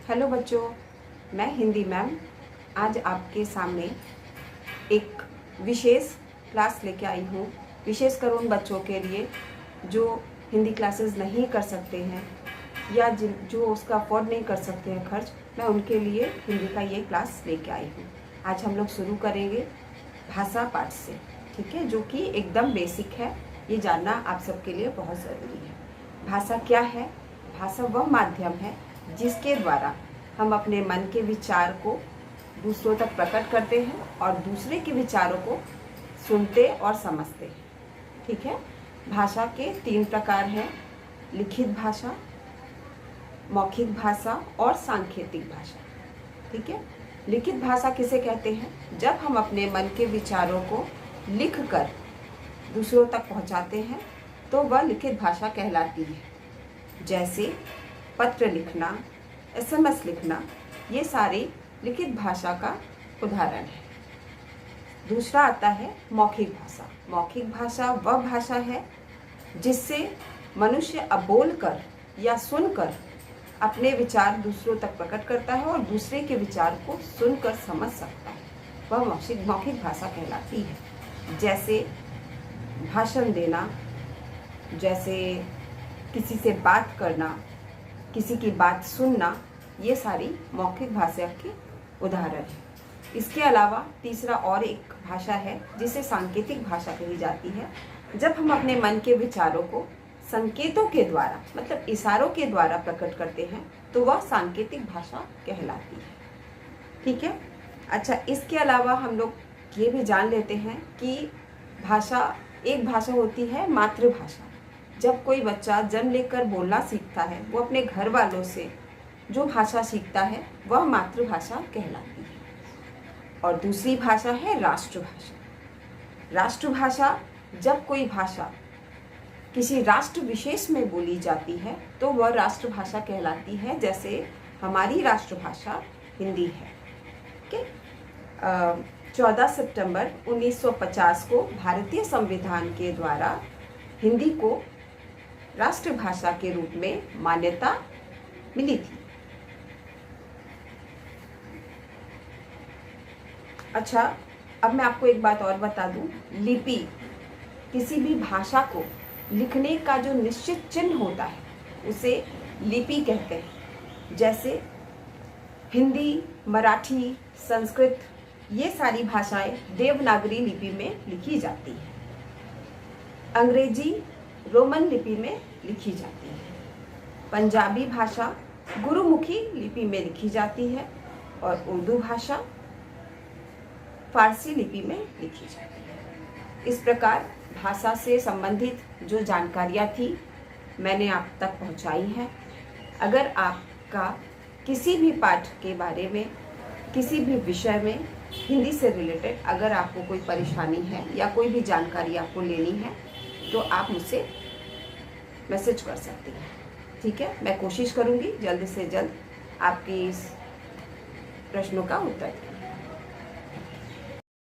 Hello बच्चों, मैं Hindi ma'am आज आपके सामने एक विशेष क्लास लेके आई हूँ। विशेषकर उन बच्चों के लिए जो हिंदी क्लासेस नहीं कर सकते हैं या जो उसका अफोर्ड नहीं कर सकते हैं खर्च, मैं उनके लिए हिंदी का ये क्लास लेके आई हूँ। आज हम लोग शुरू करेंगे भाषा पाठ से, ठीक है, जो कि एकदम बेसिक है। ये जानना आप सबके लिए बहुत ज़रूरी है। भाषा क्या है? भाषा वह माध्यम है जिसके द्वारा हम अपने मन के विचार को दूसरों तक प्रकट करते हैं और दूसरे के विचारों को सुनते और समझते हैं, ठीक है। भाषा के 3 प्रकार हैं: लिखित भाषा, मौखिक भाषा और सांकेतिक भाषा, ठीक है। लिखित भाषा किसे कहते हैं? जब हम अपने मन के विचारों को लिख कर दूसरों तक पहुंचाते हैं तो वह लिखित भाषा कहलाती है। जैसे पत्र लिखना, SMS लिखना, ये सारी लिखित भाषा का उदाहरण है। दूसरा आता है मौखिक भाषा। मौखिक भाषा वह भाषा है जिससे मनुष्य अब बोलकर या सुनकर अपने विचार दूसरों तक प्रकट करता है और दूसरे के विचार को सुनकर समझ सकता है। वह मौखिक भाषा कहलाती है। जैसे भाषण देना, जैसे किसी से बात करना, किसी की बात सुनना, ये सारी मौखिक भाषा के उदाहरण हैं। इसके अलावा तीसरा और एक भाषा है जिसे सांकेतिक भाषा कही जाती है। जब हम अपने मन के विचारों को संकेतों के द्वारा, मतलब इशारों के द्वारा प्रकट करते हैं तो वह सांकेतिक भाषा कहलाती है, ठीक है। अच्छा, इसके अलावा हम लोग ये भी जान लेते हैं कि एक भाषा होती है मातृभाषा। जब कोई बच्चा जन्म लेकर बोलना सीखता है, वो अपने घर वालों से जो भाषा सीखता है वह मातृभाषा कहलाती है। और दूसरी भाषा है राष्ट्रभाषा। राष्ट्रभाषा, जब कोई भाषा किसी राष्ट्र विशेष में बोली जाती है तो वह राष्ट्रभाषा कहलाती है। जैसे हमारी राष्ट्रभाषा हिंदी है, ठीक है। 14 सितंबर 1950 को भारतीय संविधान के द्वारा हिंदी को राष्ट्रभाषा के रूप में मान्यता मिली थी। अच्छा, अब मैं आपको एक बात और बता दूं। लिपि, किसी भी भाषा को लिखने का जो निश्चित चिन्ह होता है उसे लिपि कहते हैं। जैसे हिंदी, मराठी, संस्कृत, ये सारी भाषाएं देवनागरी लिपि में लिखी जाती है। अंग्रेजी रोमन लिपि में लिखी जाती है। पंजाबी भाषा गुरुमुखी लिपि में लिखी जाती है और उर्दू भाषा फारसी लिपि में लिखी जाती है। इस प्रकार भाषा से संबंधित जो जानकारियाँ थी मैंने आप तक पहुँचाई हैं। अगर आपका किसी भी पाठ के बारे में, किसी भी विषय में हिंदी से रिलेटेड अगर आपको कोई परेशानी है या कोई भी जानकारी आपको लेनी है तो आप मुझसे मैसेज कर सकती हैं, ठीक है। मैं कोशिश करूँगी जल्द से जल्द आपकी इस प्रश्नों का उत्तर दें।